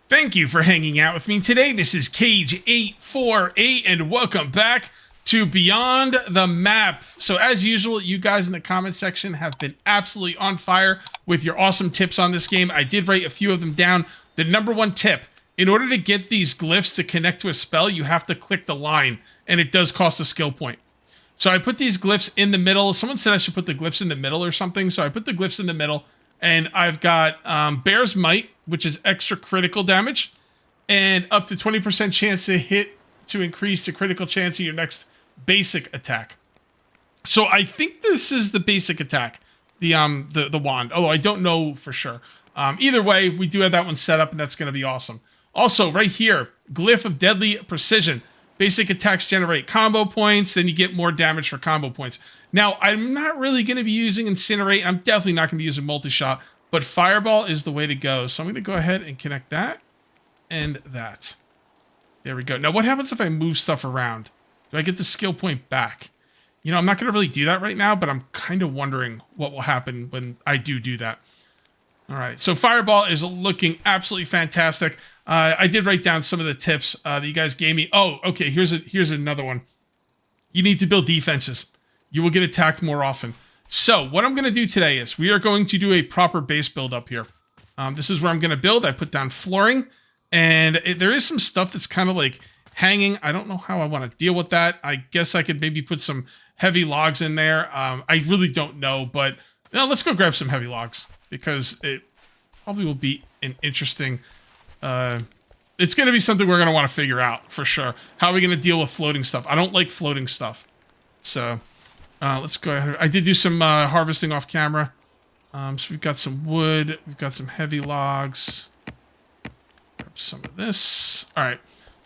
Thank you for hanging out with me today. This is Cage848 and welcome back to Beyond the Map. So as usual, you guys in the comment section have been absolutely on fire with your awesome tips on this game. I did write a few of them down. The number one tip, in order to get these glyphs to connect to a spell, you have to click the line, and it does cost a skill point. So I put these glyphs in the middle. Someone said I should put the glyphs in the middle or something, so I put the glyphs in the middle. And I've got Bear's Might, which is extra critical damage, and up to 20% chance to hit to increase the critical chance of your next basic attack. So I think this is the basic attack, the wand, although I don't know for sure. Either way, we do have that one set up, and that's going to be awesome. Also, right here, Glyph of Deadly Precision. Basic attacks generate combo points, then you get more damage for combo points. Now, I'm not really going to be using Incinerate. I'm definitely not going to be using Multi-Shot, but Fireball is the way to go. So I'm going to go ahead and connect that and that. There we go. Now, what happens if I move stuff around? Do I get the skill point back? You know, I'm not going to really do that right now, but I'm kind of wondering what will happen when I do that. All right, so Fireball is looking absolutely fantastic. I did write down some of the tips that you guys gave me. Oh, okay, here's another one. You need to build defenses. You will get attacked more often. So what I'm going to do today is we are going to do a proper base build up here. This is where I'm going to build. I put down flooring, and there is some stuff that's kind of like hanging. I don't know how I want to deal with that. I guess I could maybe put some heavy logs in there. I really don't know, but let's go grab some heavy logs because it probably will be an interesting... it's going to be something we're going to want to figure out for sure. How are we going to deal with floating stuff? I don't like floating stuff. So let's go ahead. I did do some harvesting off camera. So we've got some wood. We've got some heavy logs. Grab some of this. All right.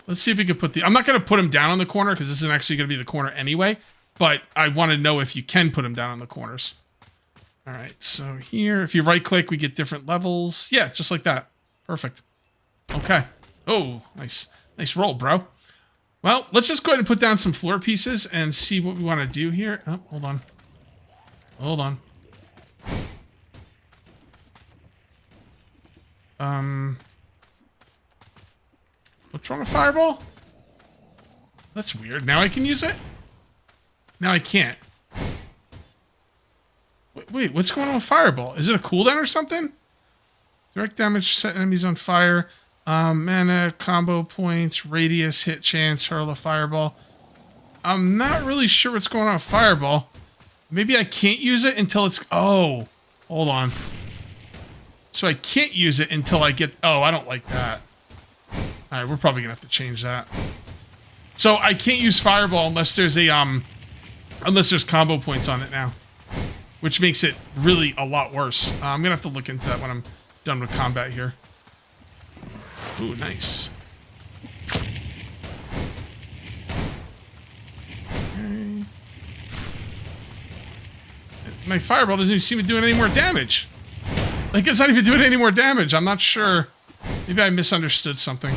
Let's see if we can put the... I'm not going to put them down on the corner because this isn't actually going to be the corner anyway. But I want to know if you can put them down on the corners. All right. So here, if you right click, we get different levels. Yeah, just like that. Perfect. Okay. Oh, nice. Nice roll, bro. Well, let's just go ahead and put down some floor pieces and see what we want to do here. Oh, hold on. Hold on. What's wrong with Fireball? That's weird. Now I can use it? Now I can't. Wait, what's going on with Fireball? Is it a cooldown or something? Direct damage, set enemies on fire. Mana, combo points, radius, hit chance, hurl a fireball. I'm not really sure what's going on with Fireball. Maybe I can't use it until it's... Oh, hold on. So I can't use it until I get... Oh, I don't like that. All right, we're probably going to have to change that. So I can't use Fireball unless there's a... Unless there's combo points on it now. Which makes it really a lot worse. I'm going to have to look into that when I'm done with combat here. Ooh, nice. Okay. My Fireball doesn't even seem to be doing any more damage. Like, it's not even doing any more damage. I'm not sure. Maybe I misunderstood something.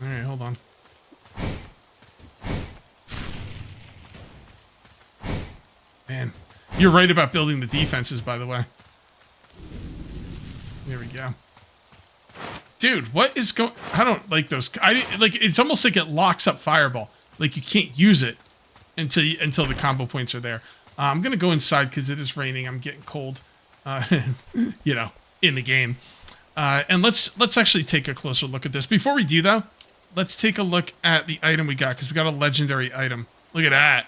Alright, hold on. Man, you're right about building the defenses, by the way. There we go. Dude, what is going... I don't like those... it's almost like it locks up Fireball. Like, you can't use it until the combo points are there. I'm going to go inside because it is raining. I'm getting cold. You know, in the game. And let's actually take a closer look at this. Before we do, though, let's take a look at the item we got because we got a legendary item. Look at that.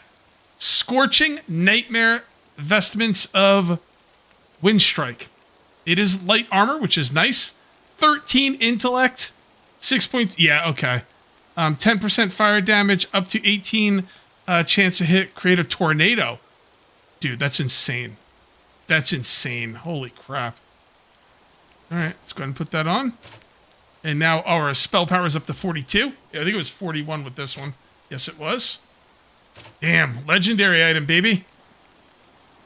Scorching Nightmare Vestments of Windstrike. It is light armor, which is nice. 13 intellect. 6 points. Yeah, okay. 10% fire damage. Up to 18 chance to hit. Create a tornado. Dude, that's insane. That's insane. Holy crap. Alright, let's go ahead and put that on. And now our spell power is up to 42. Yeah, I think it was 41 with this one. Yes, it was. Damn, legendary item, baby.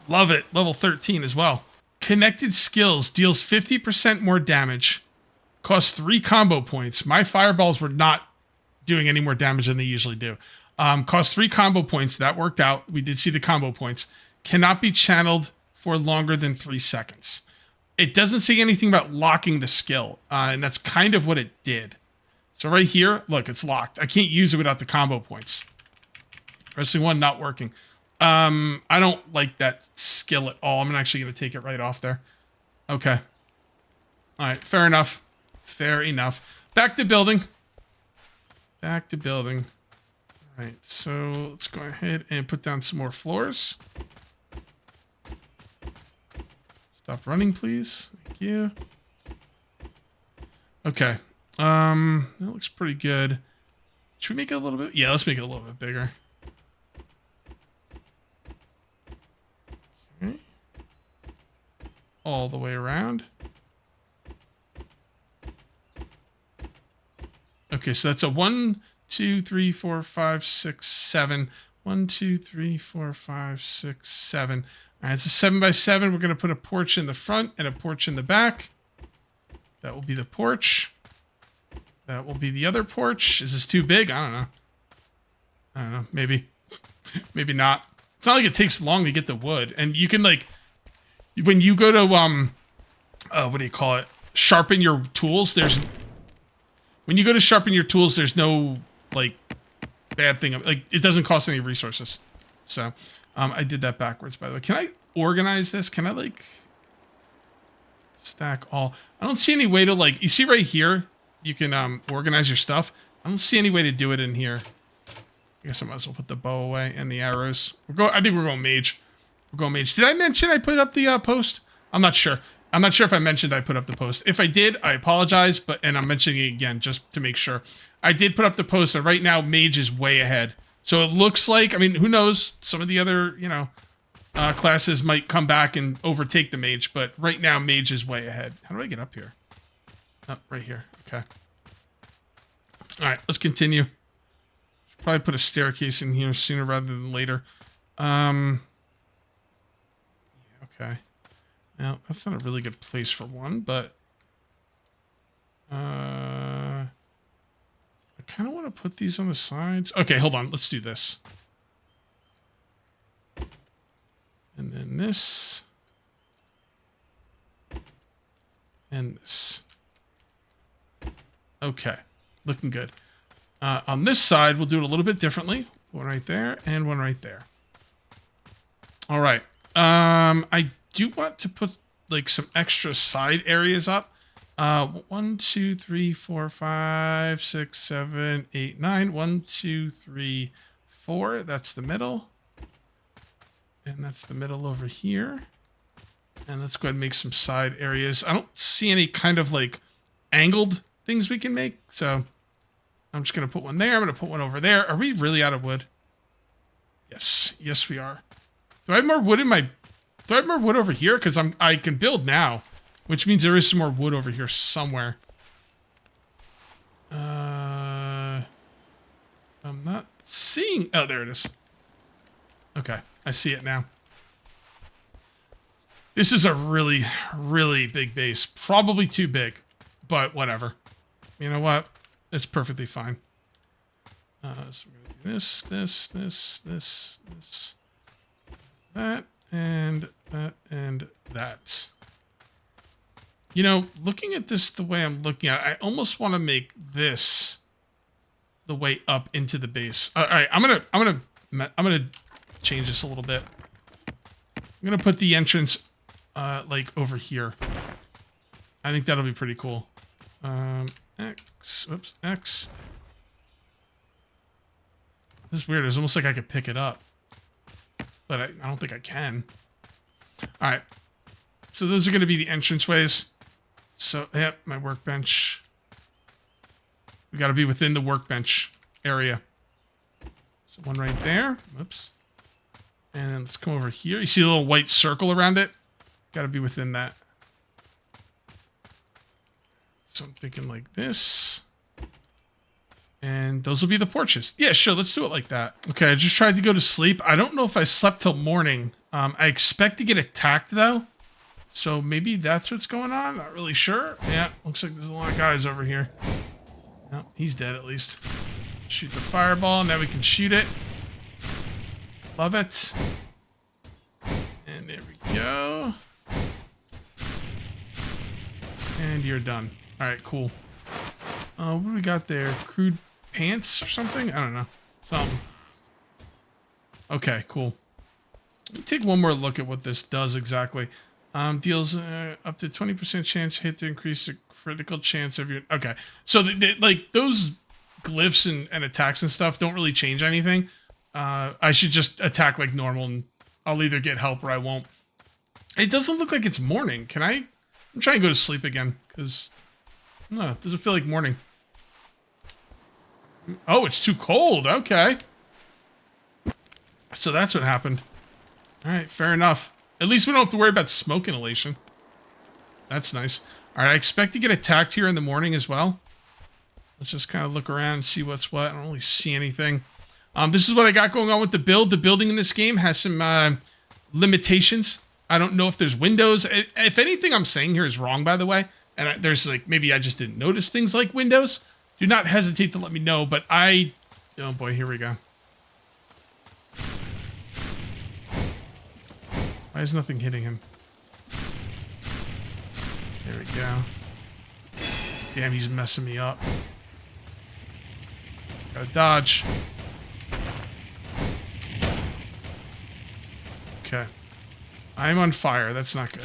Love it. Level 13 as well. Connected skills deals 50% more damage. Costs 3 combo points. My fireballs were not doing any more damage than they usually do. Costs 3 combo points. That worked out. We did see the combo points. Cannot be channeled for longer than 3 seconds. it doesn't say anything about locking the skill. And that's kind of what it did. So right here, look, it's locked. I can't use it without the combo points. Wrestling 1 not working. I don't like that skill at all. I'm actually going to take it right off there. Okay. All right, fair enough. Fair enough. Back to building. Back to building. All right, so let's go ahead and put down some more floors. Stop running, please. Thank you. Okay. That looks pretty good. Should we make it a little bit? Yeah, let's make it a little bit bigger. Okay. All the way around. Okay, so that's a 1, 2, 3, 4, 5, 6, 7. 1, 2, 3, 4, 5, 6, 7. All right, it's a 7 by 7. We're going to put a porch in the front and a porch in the back. That will be the porch. That will be the other porch. Is this too big? I don't know. I don't know. Maybe. Maybe not. It's not like it takes long to get the wood. And you can, like, when you go to, what do you call it? Sharpen your tools, when you go to sharpen your tools, there's no, like, bad thing. Like, it doesn't cost any resources. So, I did that backwards, by the way. Can I organize this? Can I, like, stack all? I don't see any way to, like, you see right here, you can organize your stuff. I don't see any way to do it in here. I guess I might as well put the bow away and the arrows. I think we're going mage. We're going mage. Did I mention I put up the post? I'm not sure. I'm not sure if I mentioned I put up the post. If I did, I apologize, and I'm mentioning it again just to make sure. I did put up the post, but right now mage is way ahead. So it looks like, I mean, who knows? Some of the other, classes might come back and overtake the mage, but right now mage is way ahead. How do I get up here? Oh, right here. Okay. All right, let's continue. Should probably put a staircase in here sooner rather than later. Okay. Now, that's not a really good place for one, but I kind of want to put these on the sides. Okay, hold on. Let's do this. And then this. And this. Okay, looking good. On this side, we'll do it a little bit differently. One right there and one right there. All right. I do want to put like some extra side areas up. 1, 2, 3, 4, 5, 6, 7, 8, 9. 1, 2, 3, 4. That's the middle. And that's the middle over here. And let's go ahead and make some side areas. I don't see any kind of like angled things we can make. So I'm just going to put one there. I'm going to put one over there. Are we really out of wood? Yes. Yes, we are. Do I have more wood do I have more wood over here? Because I can build now, which means there is some more wood over here somewhere. I'm not seeing... Oh, there it is. Okay, I see it now. This is a really, really big base. Probably too big, but whatever. You know what? It's perfectly fine. So we're going to do this, that, and that, and that. You know, looking at this the way I'm looking at it, I almost want to make this the way up into the base. All right, I'm gonna change this a little bit. I'm gonna put the entrance like over here. I think that'll be pretty cool. X. This is weird. It's almost like I could pick it up, but I don't think I can. All right. So those are going to be the entranceways. So, yeah, my workbench. We got to be within the workbench area. So one right there. Whoops. And let's come over here. You see a little white circle around it? Got to be within that. So I'm thinking like this. And those will be the porches. Yeah, sure. Let's do it like that. Okay, I just tried to go to sleep. I don't know if I slept till morning. I expect to get attacked, though. So maybe that's what's going on. Not really sure. Yeah, looks like there's a lot of guys over here. No, he's dead at least. Shoot the fireball. Now we can shoot it. Love it. And there we go. And you're done. All right, cool. What do we got there? Crude pants or something? I don't know. Something. Okay, cool. Let me take one more look at what this does exactly. Deals up to 20% chance hit to increase the critical chance of your... Okay, so like those glyphs and attacks and stuff don't really change anything. I should just attack like normal and I'll either get help or I won't. It doesn't look like it's morning. Can I... I'm trying to go to sleep again, because... No, it doesn't feel like morning. Oh, it's too cold. Okay. So that's what happened. Alright, fair enough. At least we don't have to worry about smoke inhalation. That's nice. Alright, I expect to get attacked here in the morning as well. Let's just kind of look around and see what's what. I don't really see anything. This is what I got going on with the build. The building in this game has some limitations. I don't know if there's windows. If anything I'm saying here is wrong, by the way, and there's like, maybe I just didn't notice things like windows, do not hesitate to let me know, but oh boy, here we go. Why is nothing hitting him? There we go. Damn, he's messing me up. Gotta dodge. Okay. I'm on fire. That's not good.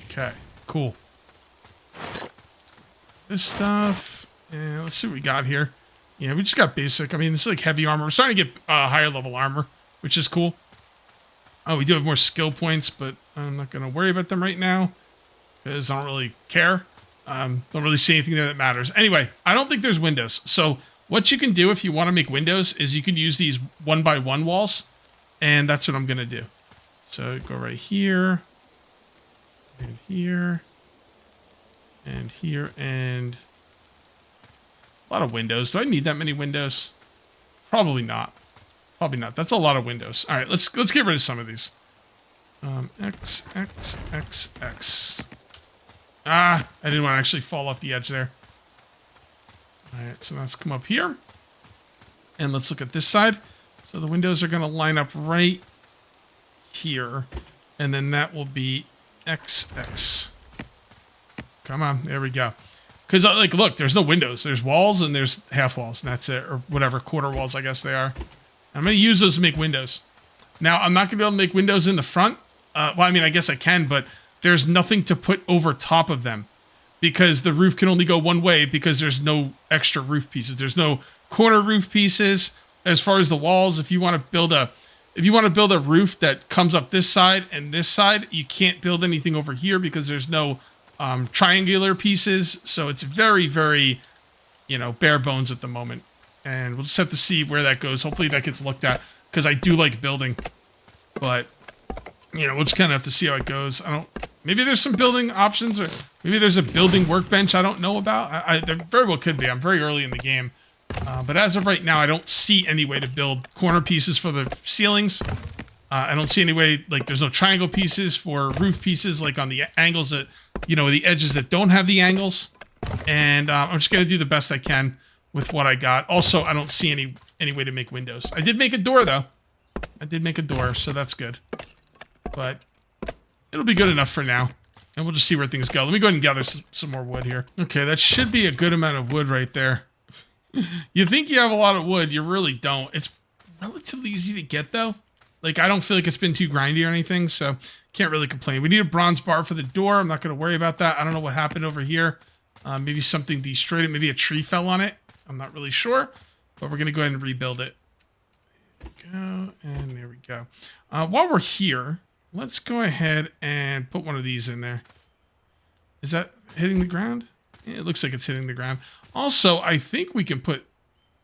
Okay, cool. This stuff. Yeah, let's see what we got here. Yeah, we just got basic. I mean, this is like heavy armor. We're starting to get higher level armor, which is cool. Oh, we do have more skill points, but I'm not going to worry about them right now because I don't really care. Don't really see anything there that matters. Anyway, I don't think there's windows. So what you can do if you want to make windows is you can use these 1x1 walls, and that's what I'm going to do. So go right here, and here, and here, and a lot of windows. Do I need that many windows? Probably not. Probably not. That's a lot of windows. All right, let's get rid of some of these. X, X, X, X. Ah, I didn't want to actually fall off the edge there. All right, so let's come up here. And let's look at this side. So the windows are going to line up right here. And then that will be XX. Come on, there we go. Because, like, look, there's no windows. There's walls and there's half walls, and that's it. Or whatever, quarter walls, I guess they are. I'm going to use those to make windows. Now, I'm not going to be able to make windows in the front. Well, I mean, I guess I can, but there's nothing to put over top of them. Because the roof can only go one way because there's no extra roof pieces. There's no corner roof pieces. As far as the walls, if you want to build a roof that comes up this side and this side, you can't build anything over here because there's no triangular pieces. So it's very, very, bare bones at the moment. And we'll just have to see where that goes. Hopefully that gets looked at because I do like building. But, we'll just kind of have to see how it goes. Maybe there's some building options or maybe there's a building workbench I don't know about. There very well could be. I'm very early in the game. But as of right now, I don't see any way to build corner pieces for the ceilings. I don't see any way, like there's no triangle pieces for roof pieces, like on the angles that, the edges that don't have the angles. And I'm just going to do the best I can with what I got. Also, I don't see any way to make windows. I did make a door, though. I did make a door, so that's good. But it'll be good enough for now. And we'll just see where things go. Let me go ahead and gather some more wood here. Okay, that should be a good amount of wood right there. You think you have a lot of wood, you really don't. It's relatively easy to get, though. Like, I don't feel like it's been too grindy or anything, so can't really complain. We need a bronze bar for the door. I'm not going to worry about that. I don't know what happened over here. Maybe something destroyed it. Maybe a tree fell on it. I'm not really sure, but we're going to go ahead and rebuild it. There we go, and there we go. While we're here, let's go ahead and put one of these in there. Is that hitting the ground? Yeah, it looks like it's hitting the ground. Also, I think we can put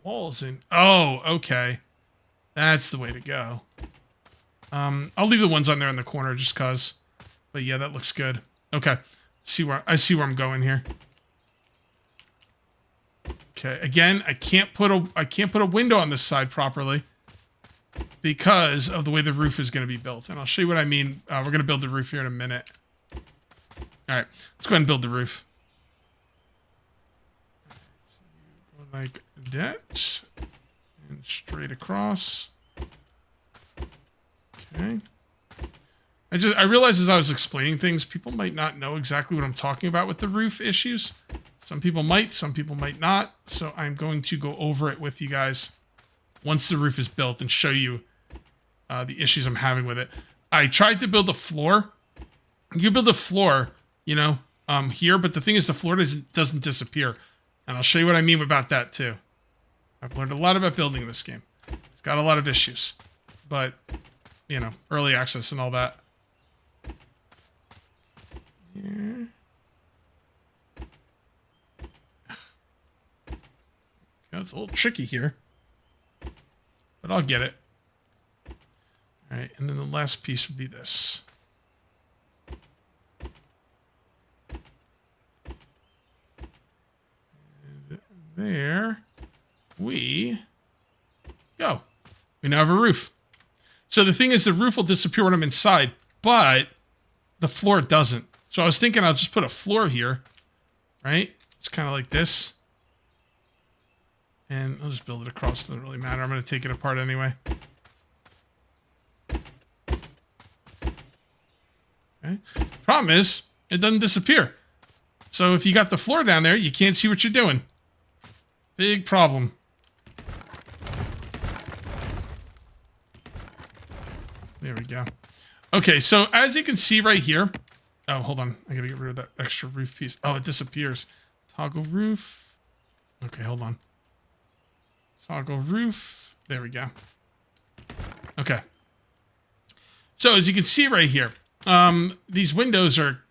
walls in. Oh, okay. That's the way to go. I'll leave the ones on there in the corner just cause. But yeah, that looks good. Okay. I see where I'm going here. Okay, again, I can't put a window on this side properly because of the way the roof is going to be built. And I'll show you what I mean. We're going to build the roof here in a minute. All right, let's go ahead and build the roof. Like that. And straight across. Okay. I realized as I was explaining things, people might not know exactly what I'm talking about with the roof issues. Some people might not. So I'm going to go over it with you guys once the roof is built and show you the issues I'm having with it. I tried to build a floor. You build a floor, you know, here, but the thing is the floor doesn't disappear. And I'll show you what I mean about that too. I've learned a lot about building this game. It's got a lot of issues, but you know, early access and all that. Yeah. It's a little tricky here, but I'll get it. All right, and then the last piece would be this. And there we go. We now have a roof. So the thing is, the roof will disappear when I'm inside, but the floor doesn't. So I was thinking I'll just put a floor here, right? It's kind of like this. And I'll just build it across. Doesn't really matter. I'm going to take it apart anyway. Okay. Problem is, it doesn't disappear. So if you got the floor down there, you can't see what you're doing. Big problem. There we go. Okay, so as you can see right here. Oh, hold on. I got to get rid of that extra roof piece. Oh, it disappears. Toggle roof. Okay, hold on. Toggle roof. There we go. Okay. So as you can see right here, these windows are...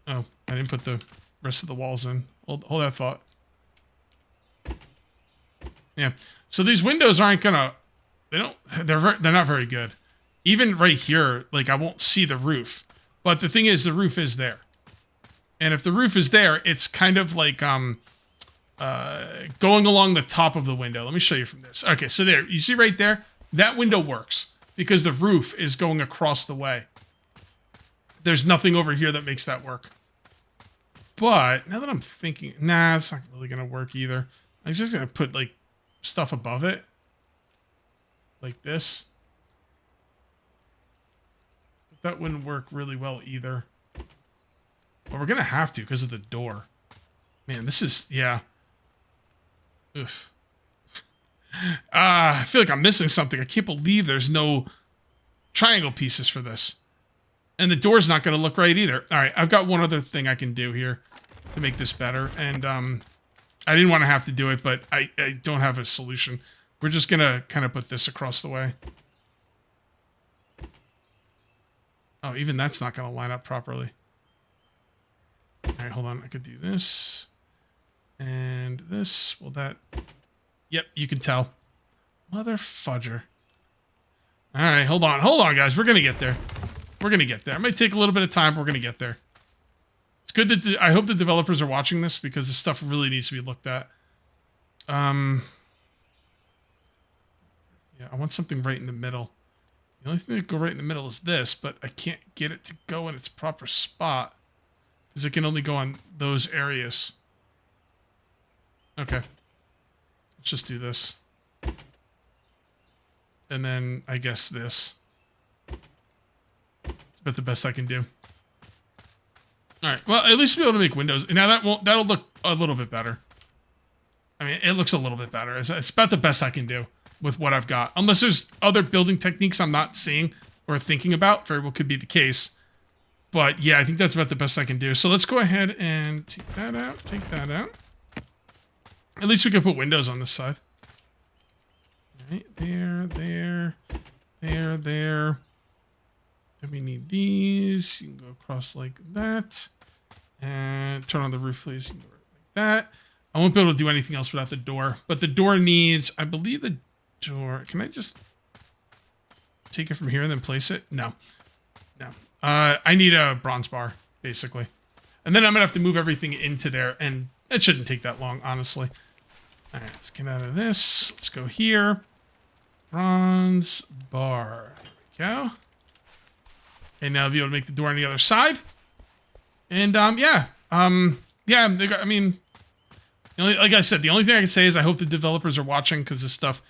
Oh, I didn't put the rest of the walls in. Hold that thought. Yeah. So these windows aren't gonna... They're not very good. Even right here, like I won't see the roof. But the thing is, the roof is there. And if the roof is there, it's kind of like going along the top of the window. Let me show you from this. Okay, so there, you see right there? That window works because the roof is going across the way. There's nothing over here that makes that work. But now that I'm thinking, nah, it's not really going to work either. I'm just going to put like stuff above it. Like this. But that wouldn't work really well either. But we're going to have to because of the door. Man, this is, yeah. Oof. I feel like I'm missing something. I can't believe there's no triangle pieces for this. And the door's not going to look right either. All right, I've got one other thing I can do here to make this better. And I didn't want to have to do it, but I don't have a solution. We're just going to kind of put this across the way. Oh, even that's not going to line up properly. All right, hold on. I could do this. And this. Will that... Yep, you can tell. Mother fudger. All right, hold on. Hold on, guys. We're going to get there. We're going to get there. It might take a little bit of time, but we're going to get there. It's good that... I hope the developers are watching this because this stuff really needs to be looked at. Yeah, I want something right in the middle. The only thing that go right in the middle is this, but I can't get it to go in its proper spot because it can only go on those areas. Okay. Let's just do this. And then I guess this. It's about the best I can do. All right. Well, at least we'll be able to make windows. Now that'll look a little bit better. I mean, it looks a little bit better. It's about the best I can do with what I've got. Unless there's other building techniques I'm not seeing or thinking about. Very well could be the case. But yeah, I think that's about the best I can do. So let's go ahead and take that out. Take that out. At least we can put windows on this side. Right there, there, there, there. Then we need these. You can go across like that. And turn on the roof, please. You can go like that. I won't be able to do anything else without the door. But the door needs, I believe the door... Can I just take it from here and then place it? No. No. I need a bronze bar, basically. And then I'm going to have to move everything into there. And it shouldn't take that long, honestly. All right, let's get out of this. Let's go here. Bronze bar. There we go. And now I'll be able to make the door on the other side. And, yeah. Yeah, I mean... Like I said, the only thing I can say is I hope the developers are watching because this stuff,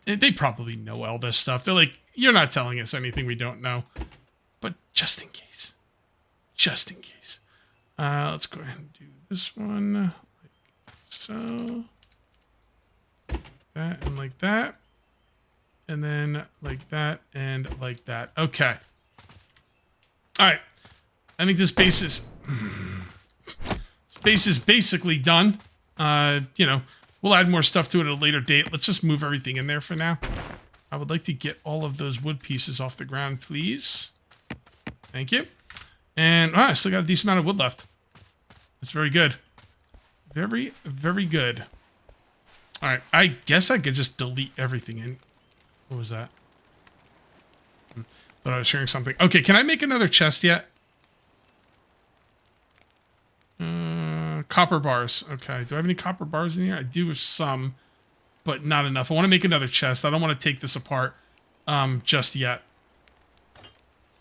they probably know all this stuff. They're like, you're not telling us anything we don't know. but just in case. Just in case. Let's go ahead and do this one like so. That and like that. And then like that and like that. Okay. All right. I think this base is basically done. You know, we'll add more stuff to it at a later date. Let's just move everything in there for now. I would like to get all of those wood pieces off the ground, please. Thank you. And I still got a decent amount of wood left. That's very good. Very, very good. All right, I guess I could just delete everything in. What was that? Thought I was hearing something. Okay, can I make another chest yet? Copper bars. Okay, do I have any copper bars in here? I do have some, but not enough. I want to make another chest. I don't want to take this apart just yet.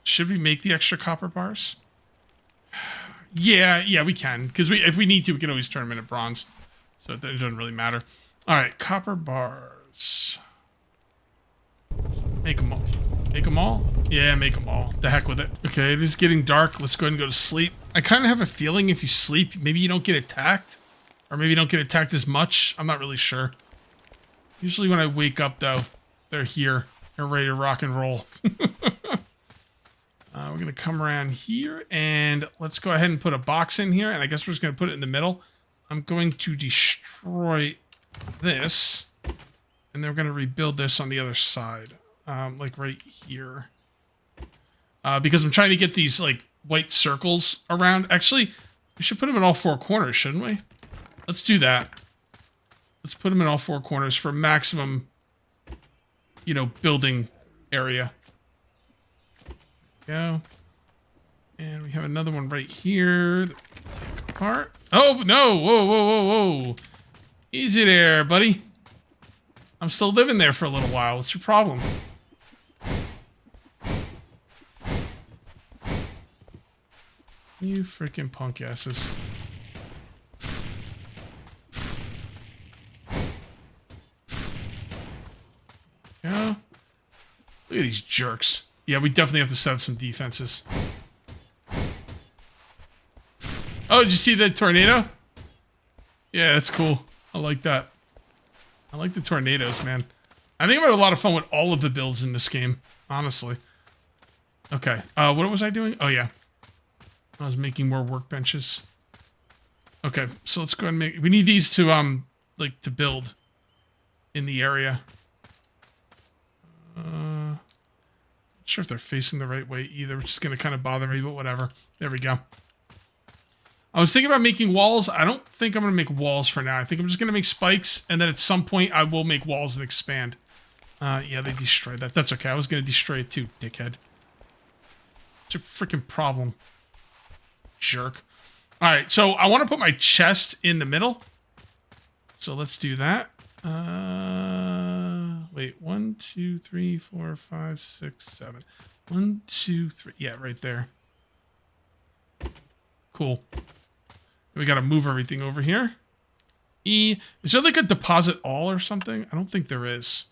Should we make the extra copper bars? Yeah, we can. Because if we need to, we can always turn them into bronze. So it doesn't really matter. All right, copper bars. Make them all. Make them all? Yeah, make them all. The heck with it. Okay, it is getting dark. Let's go ahead and go to sleep. I kind of have a feeling if you sleep, maybe you don't get attacked. Or maybe you don't get attacked as much. I'm not really sure. Usually when I wake up, though, they're here. They're ready to rock and roll. We're going to come around here. And let's go ahead and put a box in here. And I guess we're just going to put it in the middle. I'm going to destroy this. And then we're going to rebuild this on the other side. Like right here. Because I'm trying to get these, like, white circles around. Actually, we should put them in all four corners, shouldn't we? Let's do that. Let's put them in all four corners for maximum, you know, building area. Go. And we have another one right here. Take apart. Oh, no. Whoa, whoa, whoa, whoa. Easy there, buddy. I'm still living there for a little while. What's your problem? You freaking punk asses. Yeah. Look at these jerks. Yeah, we definitely have to set up some defenses. Oh, did you see that tornado? Yeah, that's cool. I like that. I like the tornadoes, man. I think I had a lot of fun with all of the builds in this game, honestly. Okay, what was I doing? Oh, yeah. I was making more workbenches. Okay, so let's go ahead and make... We need these to, like, to build in the area. Not sure if they're facing the right way either, which is going to kind of bother me, but whatever. There we go. I was thinking about making walls. I don't think I'm going to make walls for now. I think I'm just going to make spikes, and then at some point I will make walls and expand. Yeah, they destroyed that. That's okay. I was going to destroy it too, dickhead. It's your freaking problem. Jerk. Alright, so I want to put my chest in the middle. So let's do that. Wait, 1, 2, 3, 4, 5, 6, 7. 1, 2, 3. Yeah, right there. Cool. We got to move everything over here. E. Is there like a deposit all or something? I don't think there is.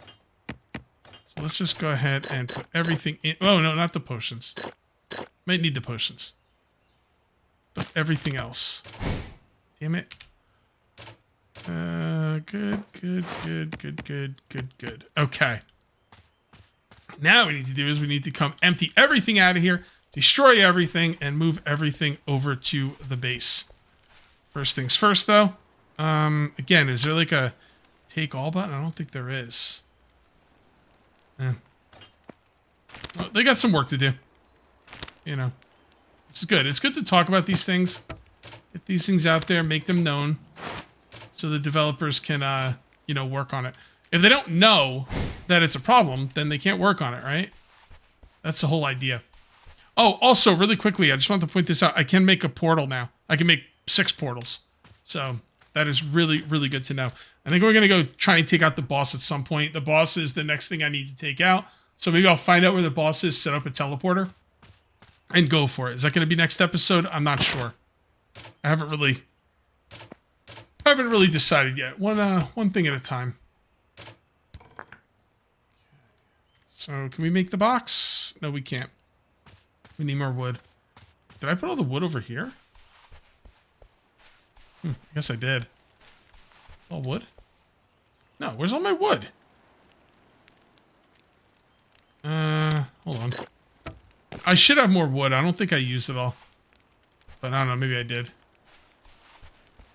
So let's just go ahead and put everything in. Oh, no, not the potions. Might need the potions. But everything else. Damn it. Good. Okay. Now what we need to do is we need to come empty everything out of here, destroy everything, and move everything over to the base. First things first, though. Again, is there like a take all button? I don't think there is. Oh, they got some work to do. You know. It's good. It's good to talk about these things. Get these things out there, make them known. So the developers can, you know, work on it. If they don't know that it's a problem, then they can't work on it, right? That's the whole idea. Oh, also, really quickly, I just want to point this out. I can make a portal now. I can make 6 portals. So that is really, really good to know. I think we're going to go try and take out the boss at some point. The boss is the next thing I need to take out. So maybe I'll find out where the boss is, set up a teleporter, and go for it. Is that going to be next episode? I'm not sure. I haven't really decided yet. One thing at a time. So can we make the box? No, we can't. We need more wood. Did I put all the wood over here? I guess I did. All wood? No, where's all my wood? Hold on. I should have more wood. I don't think I used it all. But I don't know, maybe I did.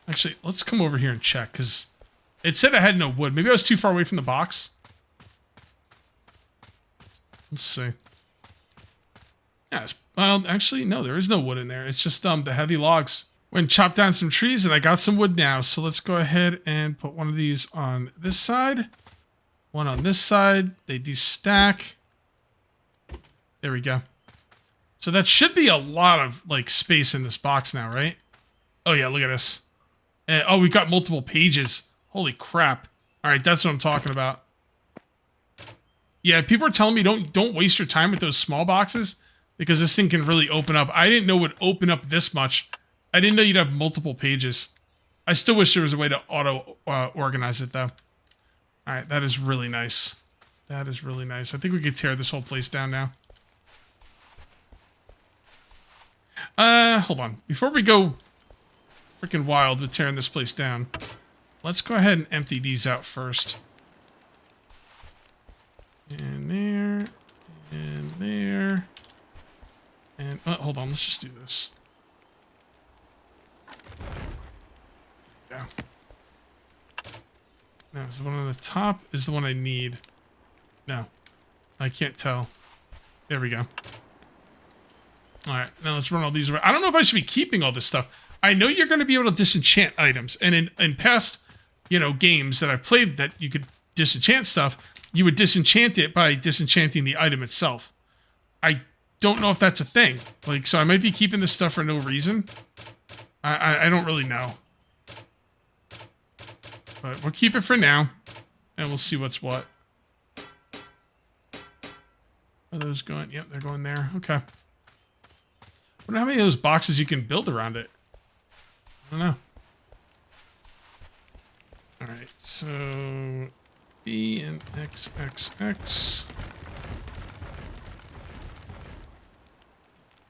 Actually, let's come over here and check, because it said I had no wood. Maybe I was too far away from the box. Let's see. Yeah, well, actually, no, there is no wood in there. It's just the heavy logs. Went and chopped down some trees, and I got some wood now. So let's go ahead and put one of these on this side. One on this side. They do stack. There we go. So that should be a lot of, like, space in this box now, right? Oh, yeah, look at this. Oh, we got multiple pages. Holy crap. All right, that's what I'm talking about. Yeah, people are telling me don't waste your time with those small boxes because this thing can really open up. I didn't know it would open up this much. I didn't know you'd have multiple pages. I still wish there was a way to auto organize it, though. All right, that is really nice. That is really nice. I think we could tear this whole place down now. Hold on. Before we go freaking wild with tearing this place down, let's go ahead and empty these out first. And there. And there. And, hold on. Let's just do this. Yeah. No, so the one on the top is the one I need. No. I can't tell. There we go. Alright, now let's run all these around. I don't know if I should be keeping all this stuff. I know you're going to be able to disenchant items. And in past, games that I've played that you could disenchant stuff, you would disenchant it by disenchanting the item itself. I don't know if that's a thing. Like, so I might be keeping this stuff for no reason. I don't really know. But we'll keep it for now. And we'll see what's what. Are those going? Yep, they're going there. Okay. I wonder how many of those boxes you can build around it. I don't know. Alright, so B and XXX.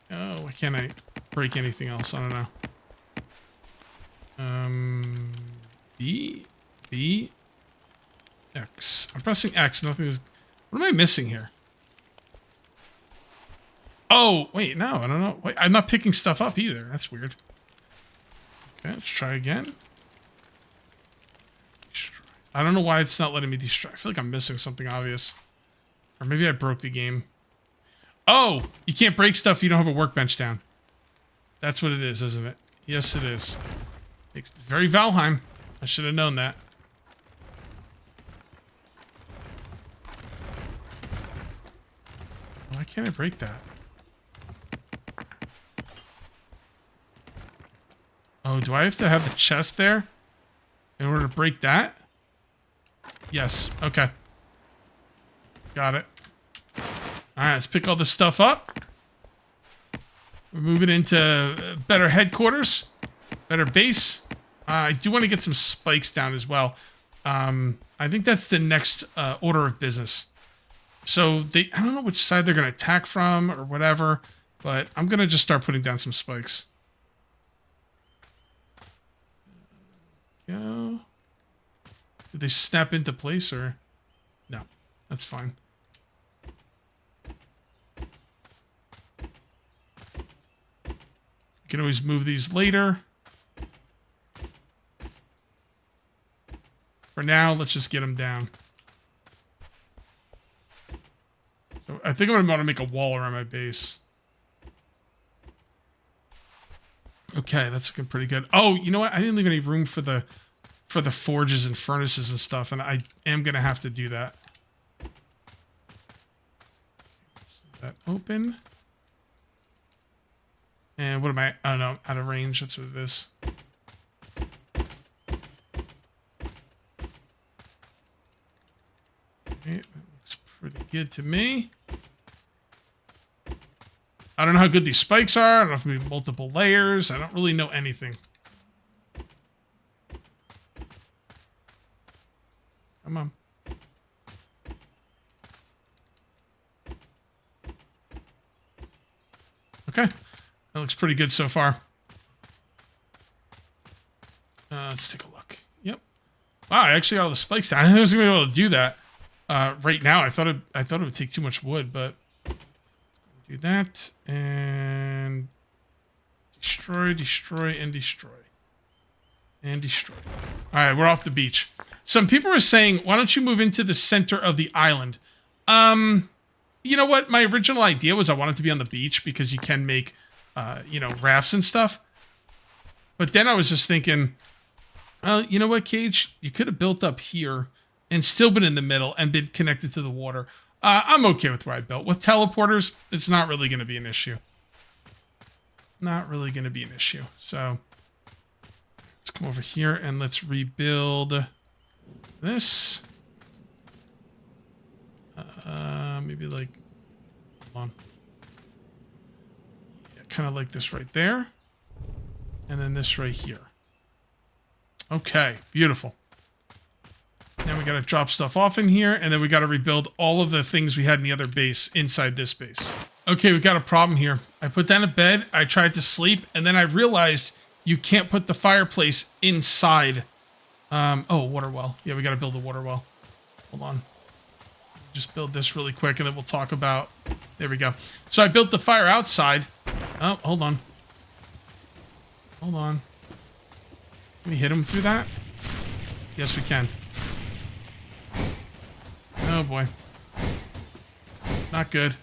Oh, why can't I break anything else? I don't know. B, X. I'm pressing X. Nothing is. What am I missing here? Oh, wait, no, I don't know. Wait, I'm not picking stuff up either. That's weird. Okay, let's try again. I don't know why it's not letting me destroy. I feel like I'm missing something obvious. Or maybe I broke the game. Oh, you can't break stuff if you don't have a workbench down. That's what it is, isn't it? Yes, it is. It's very Valheim. I should have known that. Why can't I break that? Oh, do I have to have the chest there in order to break that? Yes. Okay. Got it. All right, let's pick all this stuff up. We're moving into better headquarters, better base. I do want to get some spikes down as well. I think that's the next order of business. So I don't know which side they're going to attack from or whatever, but I'm going to just start putting down some spikes. Go. Did they snap into place or? No, that's fine. You can always move these later. For now, let's just get them down. So I think I'm going to want to make a wall around my base. Okay, that's looking pretty good. Oh, you know what? I didn't leave any room for the forges and furnaces and stuff, and I am going to have to do that. That open. And what am I? Oh, no, out of range. That's what it is. Okay, that looks pretty good to me. I don't know how good these spikes are. I don't know if we have multiple layers. I don't really know anything. Come on. Okay. That looks pretty good so far. Let's take a look. Yep. Wow, I actually got all the spikes down. I didn't think I was going to be able to do that right now. I thought it would take too much wood, but do that and destroy, destroy, and destroy. And destroy. All right, we're off the beach. Some people were saying, why don't you move into the center of the island? You know what? My original idea was I wanted to be on the beach because you can make, you know, rafts and stuff. But then I was just thinking, you know what, Cage? You could have built up here and still been in the middle and been connected to the water. I'm okay with where I built. With teleporters, it's not really going to be an issue. Not really going to be an issue. So let's come over here and let's rebuild this. Maybe like, hold on. Yeah, kind of like this right there. And then this right here. Okay, beautiful. Now we got to drop stuff off in here, and then we got to rebuild all of the things we had in the other base inside this base. Okay, we got a problem here. I put down a bed, I tried to sleep, and then I realized you can't put the fireplace inside. Oh, water well. Yeah, we got to build a water well. Hold on. Just build this really quick, and then we'll talk about... There we go. So I built the fire outside. Oh, hold on. Hold on. Can we hit him through that? Yes, we can. Oh, boy. Not good.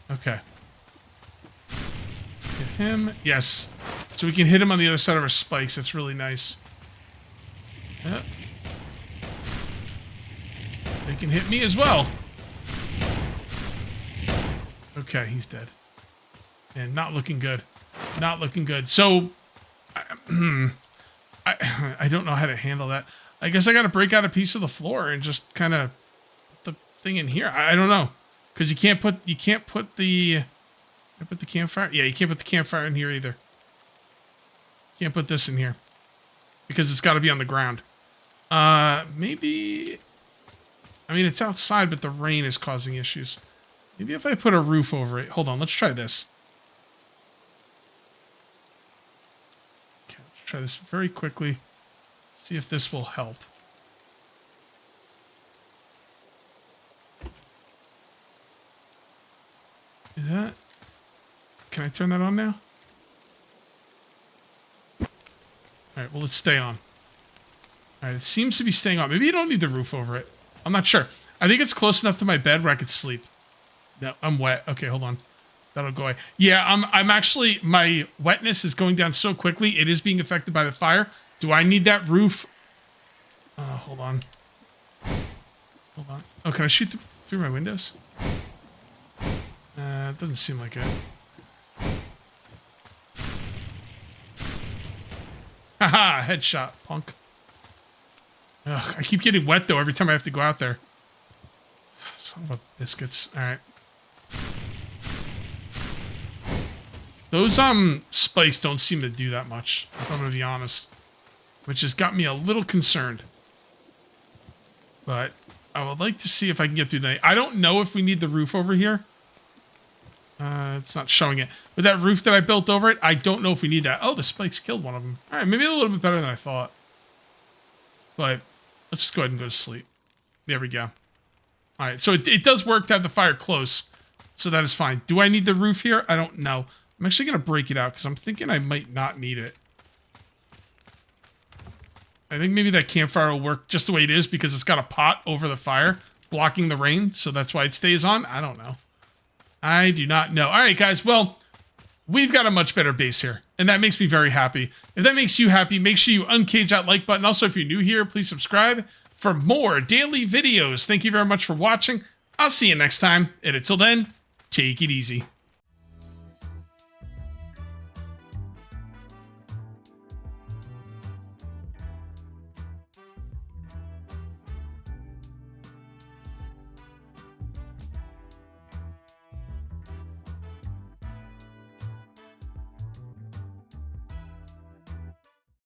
Okay. Hit him. Yes. So we can hit him on the other side of our spikes. That's really nice. Yep. They can hit me as well. Okay, he's dead. And not looking good. Not looking good. So, I don't know how to handle that. I guess I got to break out a piece of the floor and just kind of put the thing in here. I don't know, because you can't put the campfire. Yeah, you can't put the campfire in here either. Can't put this in here because it's got to be on the ground. Maybe. I mean, it's outside, but the rain is causing issues. Maybe if I put a roof over it. Hold on, let's try this. Okay, let's try this very quickly. See if this will help. Is that... Can I turn that on now? Alright, well, let's stay on. Alright, it seems to be staying on. Maybe you don't need the roof over it. I'm not sure. I think it's close enough to my bed where I could sleep. No, I'm wet. Okay, hold on. That'll go away. Yeah, I'm actually... My wetness is going down so quickly. It is being affected by the fire. Do I need that roof? Hold on. Hold on. Oh, can I shoot through my windows? It doesn't seem like it. Haha, headshot, punk. Ugh, I keep getting wet, though, every time I have to go out there. Son of a biscuits. Alright. Those, spikes don't seem to do that much, if I'm gonna be honest. Which has got me a little concerned. But I would like to see if I can get through the night. I don't know if we need the roof over here. It's not showing it. With that roof that I built over it, I don't know if we need that. Oh, the spikes killed one of them. All right, maybe a little bit better than I thought. But let's just go ahead and go to sleep. There we go. All right, so it does work to have the fire close. So that is fine. Do I need the roof here? I don't know. I'm actually going to break it out because I'm thinking I might not need it. I think maybe that campfire will work just the way it is because it's got a pot over the fire blocking the rain. So that's why it stays on. I don't know. I do not know. All right, guys. Well, we've got a much better base here, and that makes me very happy. If that makes you happy, make sure you uncage that like button. Also, if you're new here, please subscribe for more daily videos. Thank you very much for watching. I'll see you next time. And until then, take it easy.